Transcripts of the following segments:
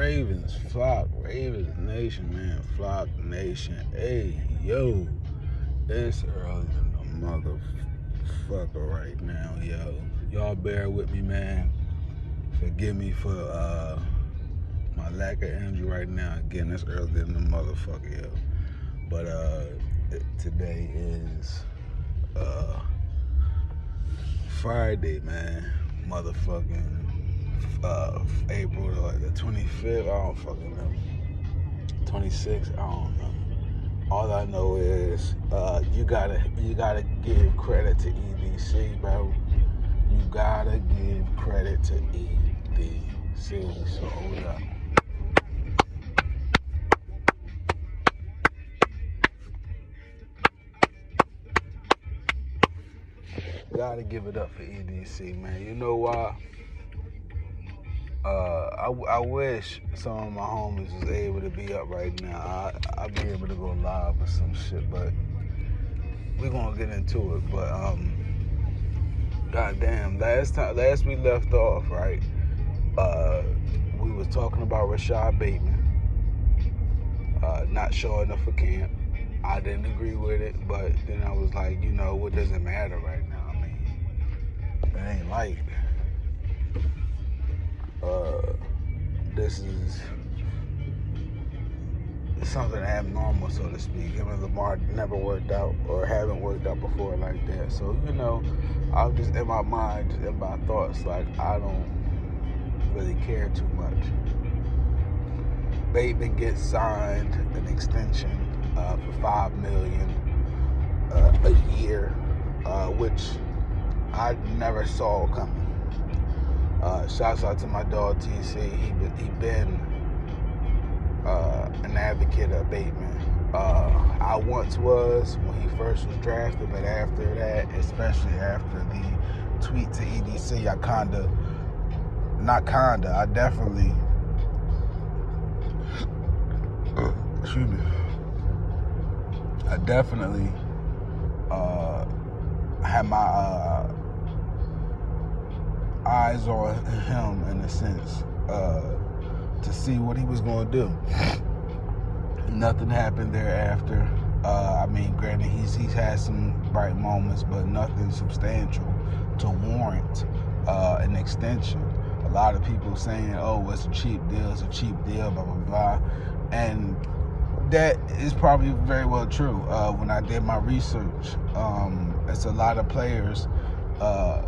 Ravens, Flock, Ravens Nation, man. Flock Nation. Hey, yo. It's early in the motherfucker right now, yo. Y'all bear with me, man. Forgive me for my lack of energy right now. Again, it's early in the motherfucker, yo. But today is Friday, man. Motherfucking April the 25th. I don't fucking know. 26th. I don't know. All I know is you gotta give credit to EDC, bro. You gotta give credit to EDC. So hold up. Gotta give it up for EDC, man. You know why? I wish some of my homies was able to be up right now. I'd be able to go live or some shit, but we're gonna get into it. But goddamn, last we left off, right? We was talking about Rashod Bateman not showing up for camp. I didn't agree with it, but then I was like, you know, what does it matter right now? I mean, it ain't like this is something abnormal, so to speak. Him and Lamar never worked out or haven't worked out before like that. So, you know, I'm just in my mind, just in my thoughts, like I don't really care too much. Bateman gets signed an extension for $5 million a year, which I never saw coming. Shouts out to my dog TC. He been an advocate of Bateman. I once was when he first was drafted, but after that, especially after the tweet to EDC, I definitely excuse me. I definitely had my eyes on him in a sense to see what he was going to do. Nothing happened thereafter. I mean, granted, he's had some bright moments, but nothing substantial to warrant an extension. A lot of people saying, "Oh, it's a cheap deal, blah blah blah," and that is probably very well true. When I did my research, it's a lot of players.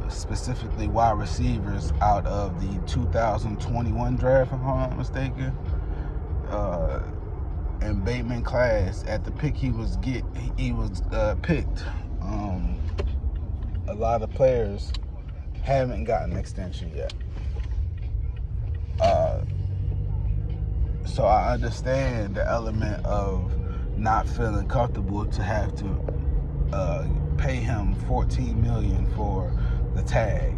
Specifically wide receivers out of the 2021 draft, if I'm not mistaken. And Bateman class, at the pick he was picked. A lot of players haven't gotten an extension yet. So I understand the element of not feeling comfortable to have to pay him $14 million for the tag.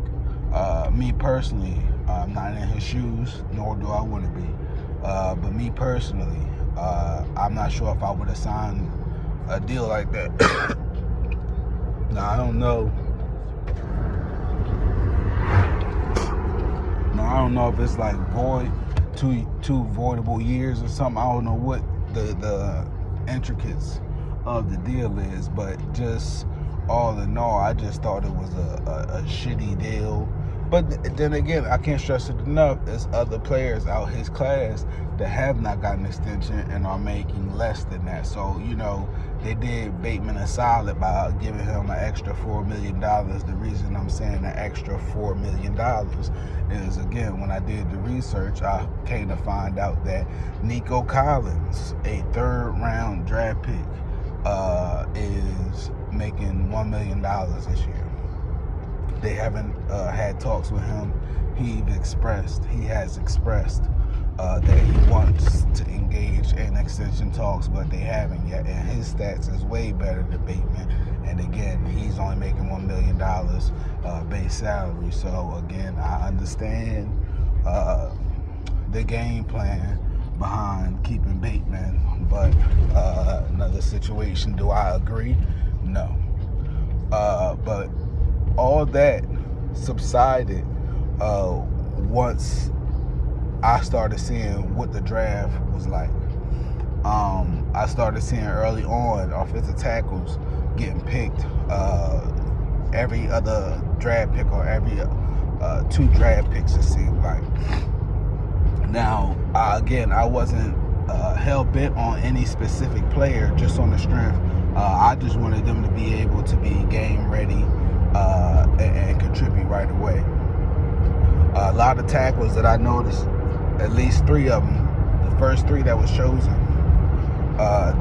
Me personally, I'm not in his shoes, nor do I want to be. But me personally, I'm not sure if I would have signed a deal like that. Now I don't know. Now I don't know if it's like two voidable years or something. I don't know what the intricacies of the deal is, but just all in all, I just thought it was a shitty deal. But then again, I can't stress it enough. There's other players out his class that have not gotten an extension and are making less than that. So, you know, they did Bateman a solid by giving him an extra $4 million. The reason I'm saying an extra $4 million is, again, when I did the research, I came to find out that Nico Collins, a third-round draft pick, is making $1 million this year. They haven't had talks with him. He has expressed that he wants to engage in extension talks, but they haven't yet. And his stats is way better than Bateman. And again, he's only making $1 million base salary. So again, I understand the game plan behind keeping Bateman, but another situation, do I agree? No. But all that subsided once I started seeing what the draft was like. I started seeing early on offensive tackles getting picked every other draft pick or every 2 draft picks, it seemed like. Now, again, I wasn't hell-bent on any specific player, just on the strength. I just wanted them to be able to be game ready and contribute right away. A lot of tacklers that I noticed, at least 3 of them, the first 3 that was chosen,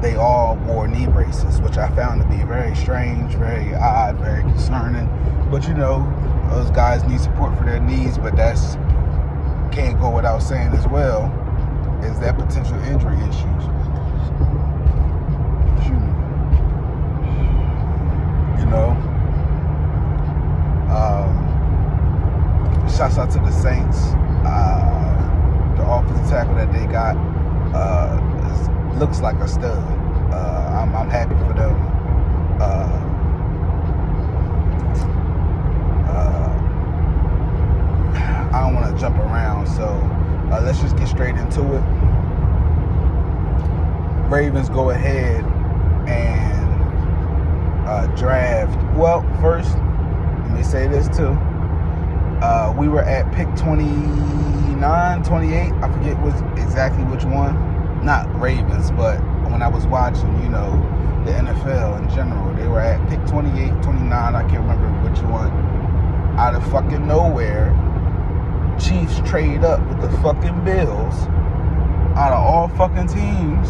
they all wore knee braces, which I found to be very strange, very odd, very concerning. But you know, those guys need support for their knees, but that's can't go without saying as well, is that potential injury issues. You know, shouts out to the Saints. The offensive tackle that they got looks like a stud. I'm happy for them. I don't want to jump around, so let's just get straight into it. Ravens go ahead and draft. Well, first, let me say this too. We were at pick 29, 28. I forget exactly which one. Not Ravens, but when I was watching, you know, the NFL in general, they were at pick 28, 29. I can't remember which one. Out of fucking nowhere, Chiefs trade up with the fucking Bills. Out of all fucking teams,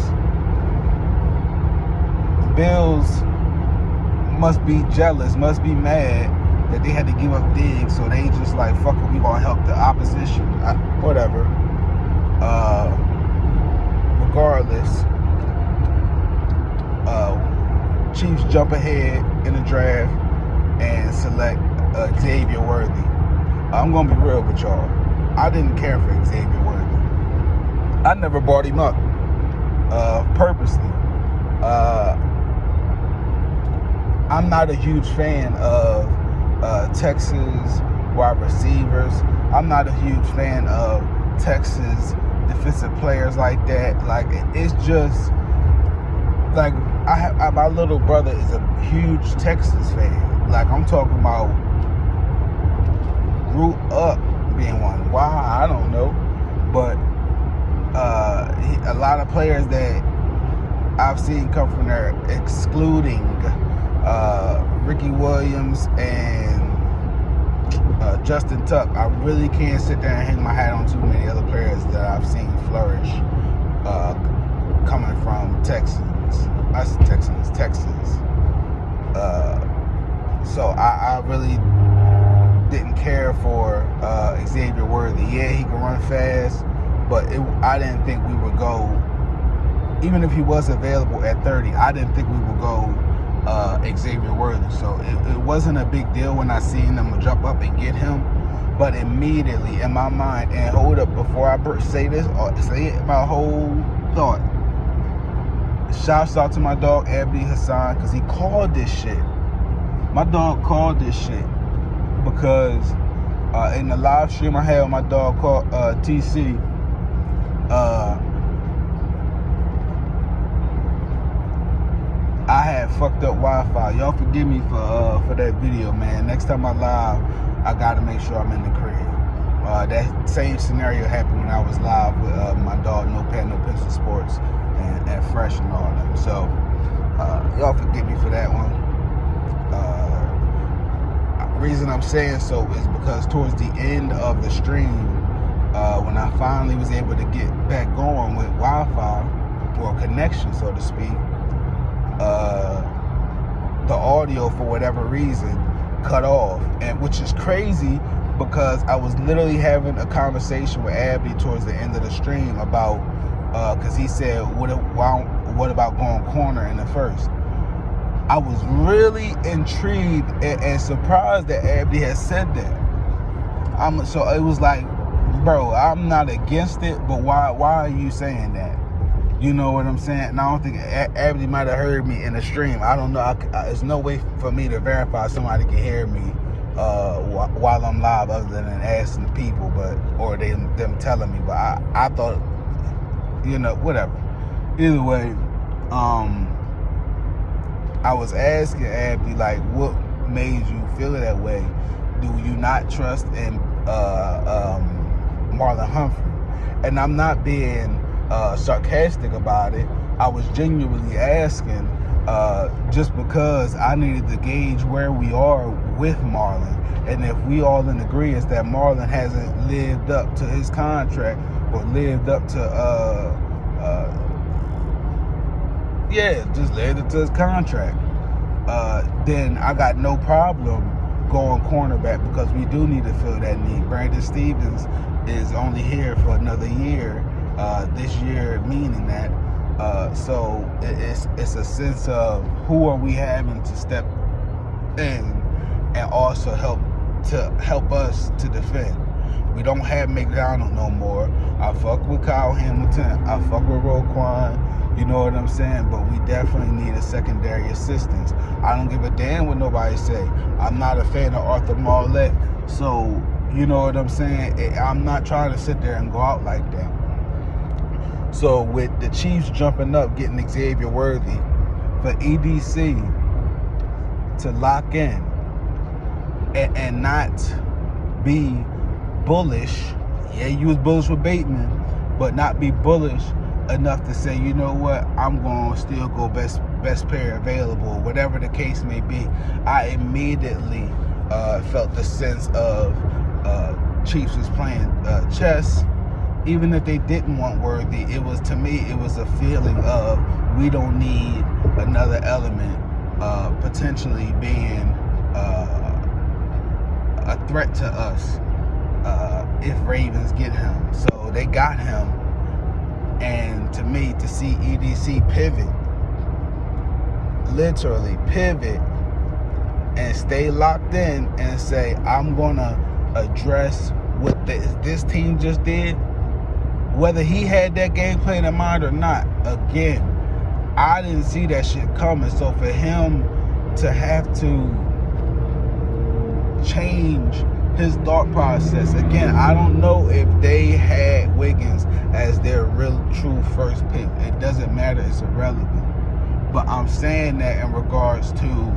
Bills must be jealous, must be mad that they had to give up Diggs, so they just like, fuck it, we gonna help the opposition. Whatever. Regardless, Chiefs jump ahead in the draft and select Xavier Worthy. I'm gonna be real with y'all. I didn't care for Xavier Worthy. I never brought him up purposely. I'm not a huge fan of Texas wide receivers. I'm not a huge fan of Texas defensive players like that. Like, it's just like my little brother is a huge Texas fan. Like, I'm talking about grew up being one. Why? I don't know. But a lot of players that I've seen come from there, excluding Ricky Williams and Justin Tuck. I really can't sit there and hang my hat on too many other players that I've seen flourish coming from Texas. So I really didn't care for Xavier Worthy. Yeah, he can run fast, but I didn't think we would go, even if he was available at 30, I didn't think we would go Xavier Worthy. So it wasn't a big deal when I seen them jump up and get him. But immediately in my mind, and hold up, before I say this, or say it, my whole thought, shouts out to my dog Abdi Hassan, because he called this shit. My dog called this shit because in the live stream I had with my dog called TC, I had fucked up Wi-Fi. Y'all forgive me for that video, man. Next time I live, I gotta make sure I'm in the crib. That same scenario happened when I was live with my dog No Pad No Pencil Sports and Fresh and all them. So y'all forgive me for that one. Reason I'm saying so is because towards the end of the stream, when I finally was able to get back going with Wi-Fi, or connection, so to speak, the audio, for whatever reason, cut off, and which is crazy because I was literally having a conversation with Abby towards the end of the stream about, because he said, what about going corner in the first? I was really intrigued and surprised that Abby had said that. So it was like, bro, I'm not against it, but why are you saying that? You know what I'm saying? And I don't think Abby might have heard me in the stream. I don't know. There's no way for me to verify somebody can hear me while I'm live, other than asking the people, or them telling me. But I thought, whatever. Either way, I was asking Abby, like, what made you feel that way? Do you not trust in Marlon Humphrey? And I'm not being sarcastic about it. I was genuinely asking just because I needed to gauge where we are with Marlon, and if we all in agreement that Marlon hasn't lived up to his contract or lived up to just lived up to his contract, then I got no problem going cornerback, because we do need to fill that need. Brandon Stevens is only here for another year, this year meaning that. So it's a sense of who are we having to step in and also help us to defend. We don't have McDonald no more. I fuck with Kyle Hamilton. I fuck with Roquan. You know what I'm saying? But we definitely need a secondary assistance. I don't give a damn what nobody say. I'm not a fan of Arthur Marlette. So, you know what I'm saying? I'm not trying to sit there and go out like that. So with the Chiefs jumping up, getting Xavier Worthy, for EDC to lock in and not be bullish. Yeah, you was bullish with Bateman, but not be bullish enough to say, you know what, I'm going to still go best player available, whatever the case may be. I immediately felt the sense of Chiefs was playing chess. Even if they didn't want Worthy, to me, it was a feeling of we don't need another element potentially being a threat to us if Ravens get him. So they got him. And to me, to see EDC literally pivot and stay locked in and say, I'm going to address what this team just did, whether he had that game plan in mind or not. Again, I didn't see that shit coming. So for him to have to change his thought process, again, I don't know if they had Wiggins as their real true first pick. It doesn't matter, it's irrelevant. But I'm saying that in regards to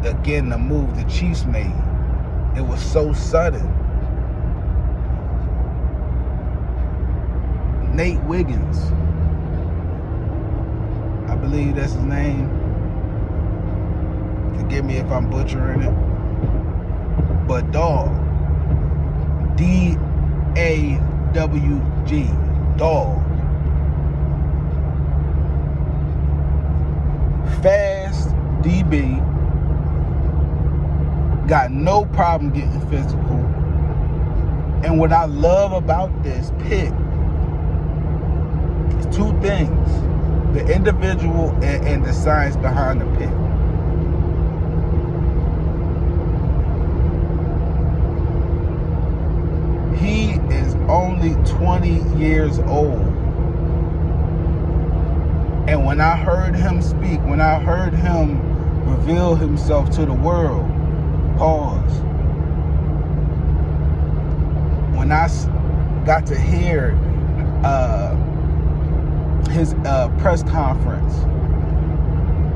again, the move the Chiefs made. It was so sudden. Nate Wiggins, I believe that's his name. Forgive me if I'm butchering it. But dog, D-A-W-G, dog. Fast DB, got no problem getting physical. And what I love about this pick is two things: the individual and the science behind the pick. He is only 20 years old. And when I heard him speak, when I heard him reveal himself to the world, pause. When I got to hear his press conference,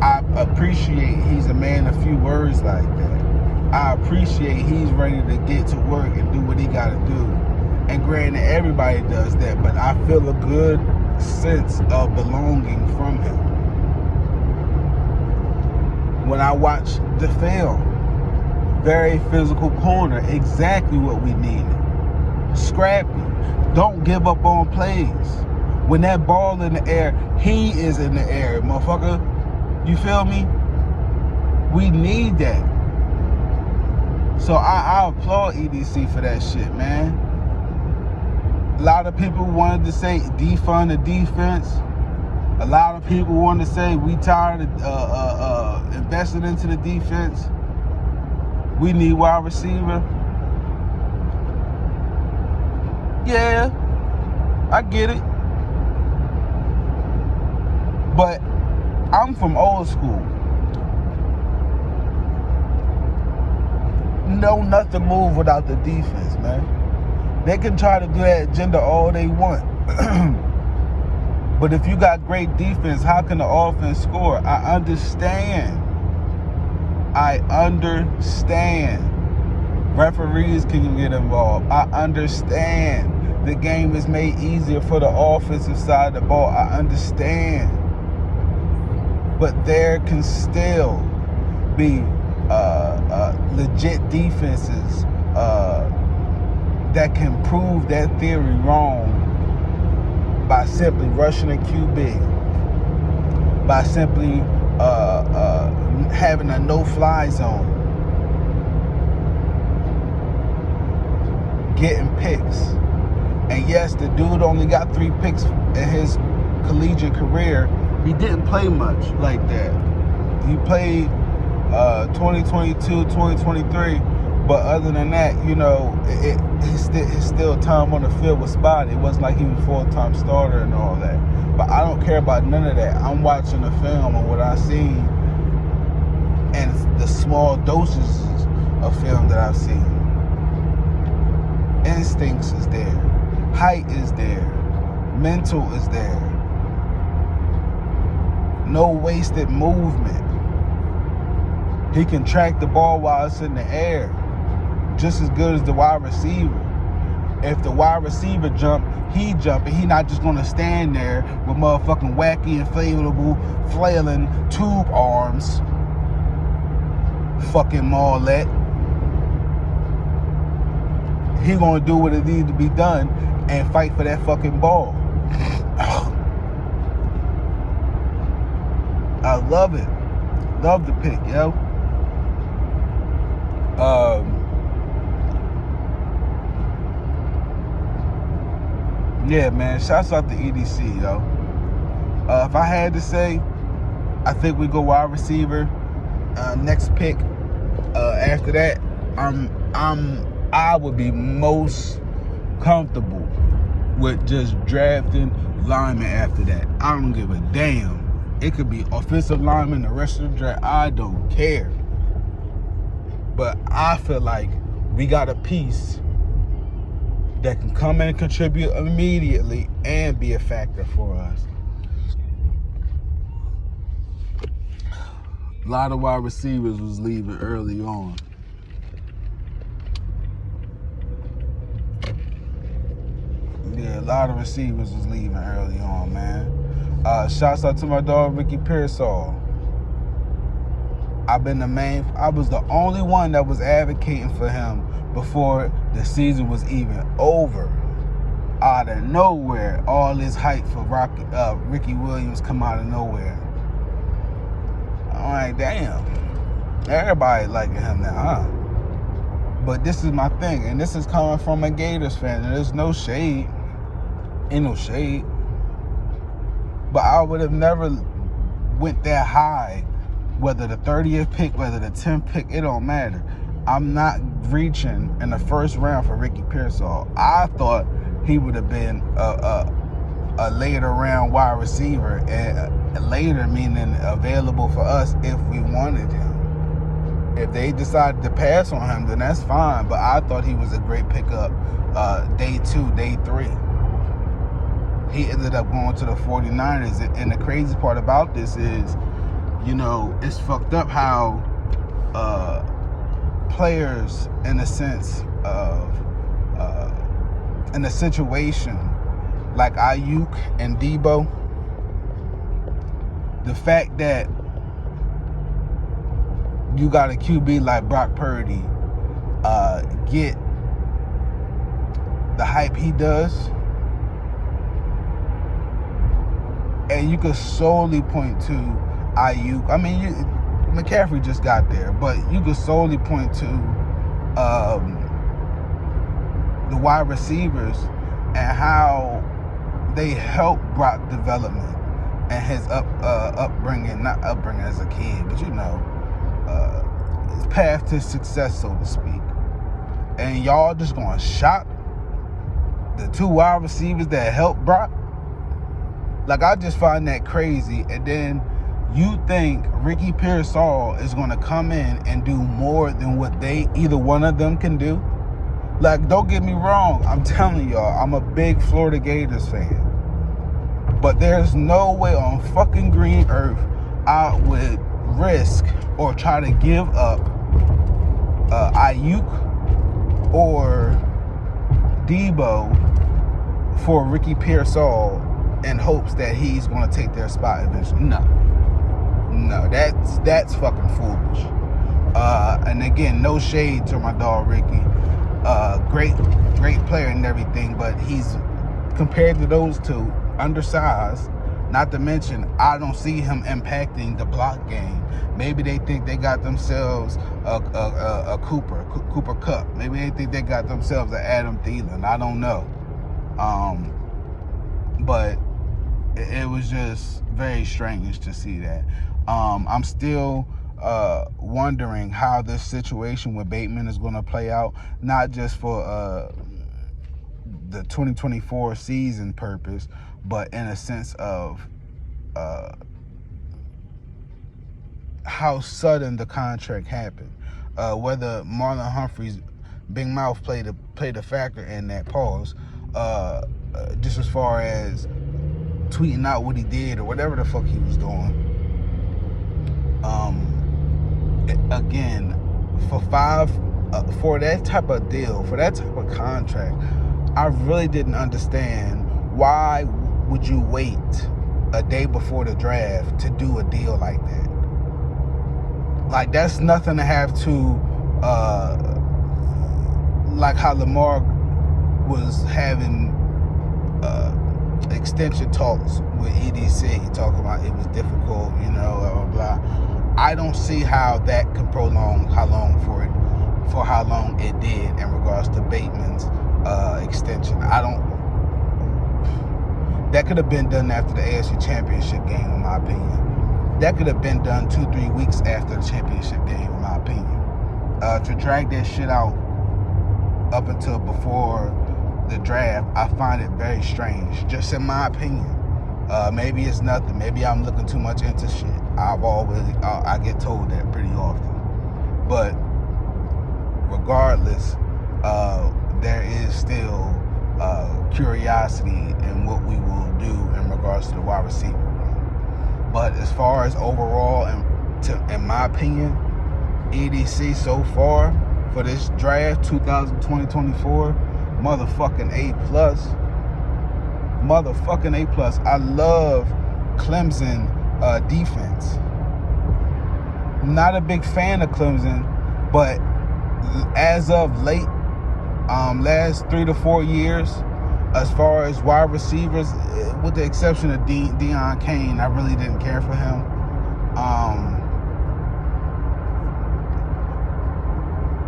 I appreciate he's a man of few words like that. I appreciate he's ready to get to work and do what he got to do. And granted, everybody does that, but I feel a good sense of belonging from him. When I watch the film, very physical corner, exactly what we needed. Scrappy, don't give up on plays. When that ball in the air, he is in the air, motherfucker. You feel me? We need that. So I applaud EDC for that shit, man. A lot of people wanted to say defund the defense. A lot of people wanted to say we tired of investing into the defense. We need wide receiver. Yeah, I get it. But I'm from old school. no nothing move without the defense, man. They can try to do that agenda all they want. But if you got great defense, how can the offense score? I understand. Referees can get involved. I understand. The game is made easier for the offensive side of the ball. I understand. But there can still be legit defenses that can prove that theory wrong by simply rushing a QB, by simply having a no-fly zone, getting picks. And yes, the dude only got 3 picks in his collegiate career. He didn't play much like that. He played 2022, 2023, but other than that, his still time on the field was spotty. It wasn't like he was full-time starter and all that. But I don't care about none of that. I'm watching the film and what I've seen and the small doses of film that I've seen. Instincts is there. Height is there. Mental is there. No wasted movement. He can track the ball while it's in the air, just as good as the wide receiver. If the wide receiver jump, he jump, and he not just gonna stand there with motherfucking wacky, inflatable, flailing tube arms. Fucking Marlette. He gonna do what it needs to be done and fight for that fucking ball. I love it. Love the pick, yo. Yeah, man. Shouts out to EDC, yo. If I had to say, I think we go wide receiver. Next pick. After that, I would be most comfortable with just drafting linemen after that. I don't give a damn. It could be offensive linemen the rest of the draft. I don't care. But I feel like we got a piece that can come in and contribute immediately and be a factor for us. A lot of wide receivers was leaving early on. Yeah, a lot of receivers was leaving early on, man. Shouts out to my dog, Ricky Pearsall. I was the only one that was advocating for him before the season was even over. Out of nowhere, all this hype for Ricky Williams come out of nowhere. I'm like, damn. Everybody liking him now, huh? But this is my thing, and this is coming from a Gators fan, and there's no shade. Ain't no shade. But I would have never went that high, whether the 30th pick, whether the 10th pick, it don't matter. I'm not reaching in the first round for Ricky Pearsall. I thought he would have been a later round wide receiver, and later meaning available for us if we wanted him. If they decided to pass on him, then that's fine. But I thought he was a great pickup day 2, day 3. He ended up going to the 49ers. And the crazy part about this is, it's fucked up how players, in a sense of, in a situation like Ayuk and Debo, the fact that you got a QB like Brock Purdy get the hype he does, and you could solely point to Ayuk. I mean, McCaffrey just got there, but you could solely point to the wide receivers and how they help Brock development and his upbringing, not upbringing as a kid, but his path to success, so to speak. And y'all just gonna shock the 2 wide receivers that helped Brock? Like, I just find that crazy. And then You think Ricky Pearsall is going to come in and do more than what either one of them can do? Like, don't get me wrong. I'm telling y'all, I'm a big Florida Gators fan. But there's no way on fucking green earth I would risk or try to give up Ayuk or Debo for Ricky Pearsall in hopes that he's going to take their spot eventually. No, that's fucking foolish. And again, no shade to my dog Ricky. Great player and everything, but he's, compared to those two, undersized. Not to mention, I don't see him impacting the block game. Maybe they think they got themselves a Cooper Kupp. Maybe they think they got themselves an Adam Thielen. I don't know. But it was just very strange to see that. I'm still wondering how this situation with Bateman is going to play out, not just for the 2024 season purpose, but in a sense of how sudden the contract happened. Whether Marlon Humphrey's big mouth played a factor in that pause, just as far as tweeting out what he did or whatever the fuck he was doing. Again, for that type of deal, for that type of contract, I really didn't understand why would you wait a day before the draft to do a deal like that. Like, that's nothing to have to, like how Lamar was having extension talks with EDC, talking about it was difficult, blah, blah, blah. I don't see how that can prolong how long it did in regards to Bateman's extension. That could have been done after the AFC Championship game, in my opinion. That could have been done 2-3 weeks after the championship game, in my opinion. To drag that shit out up until before the draft, I find it very strange, just in my opinion. Maybe it's nothing. Maybe I'm looking too much into shit. I get told that pretty often. But regardless, there is still curiosity in what we will do in regards to the wide receiver room. But as far as overall, in my opinion, EDC so far for this draft 2020-24, motherfucking A+. Motherfucking A+. I love Clemson defense. Not a big fan of Clemson, but as of late, last 3 to 4 years, as far as wide receivers, with the exception of Deion Kane, I really didn't care for him.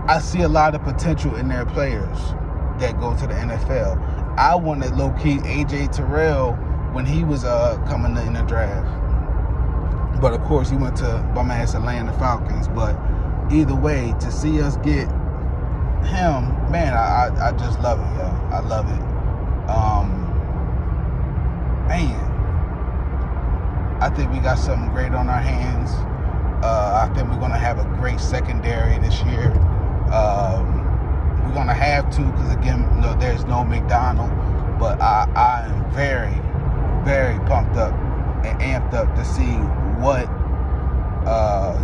I see a lot of potential in their players that go to the NFL. I wanted low-key AJ Terrell when he was coming in the draft. But of course, he went to bum-ass Atlanta Falcons. But either way, to see us get him, man, I just love it, yo. I love it. Man, I think we got something great on our hands. I think we're going to have a great secondary this year. We're going to have to, because again, there's no McDonald. But I am very, very pumped up and amped up to see what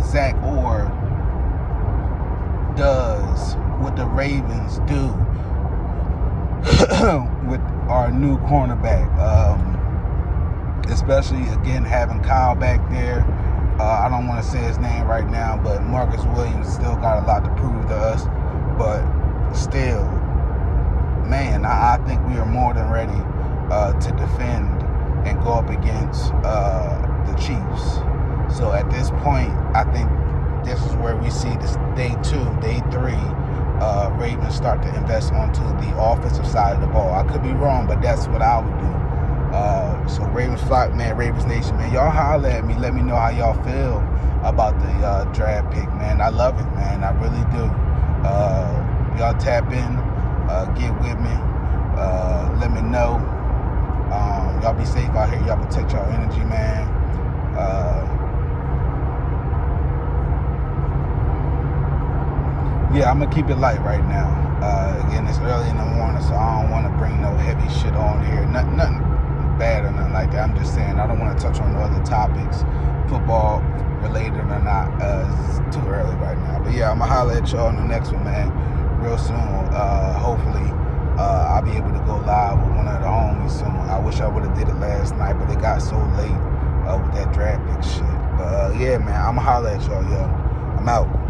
Zach Orr does, what the Ravens do with our new cornerback. Especially, again, having Kyle back there. I don't want to say his name right now, but Marcus Williams still got a lot to prove to us. But still, man, I think we are more than ready to defend and go up against the Chiefs. So at this point, I think this is where we see this day 2, day 3, Ravens start to invest onto the offensive side of the ball. I could be wrong, but that's what I would do. So Ravens flock, man, Ravens Nation, man, y'all holler at me. Let me know how y'all feel about the draft pick, man. I love it, man. I really do. Y'all tap in, get with me. Let me know. Y'all be safe out here. Y'all protect y'all energy, man. yeah, I'm gonna keep it light right now. Again, it's early in the morning, so I don't want to bring no heavy shit on here. Nothing bad or nothing like that. I'm just saying I don't want to touch on no other topics, football related or not. It's too early right now. But yeah, I'm gonna holler at y'all on the next one, man, real soon. Hopefully, I'll be able to go live with one of the homies soon. I wish I would have did it last night, but it got so late with that draft pick shit. But yeah, man, I'm gonna holler at y'all, yo. I'm out.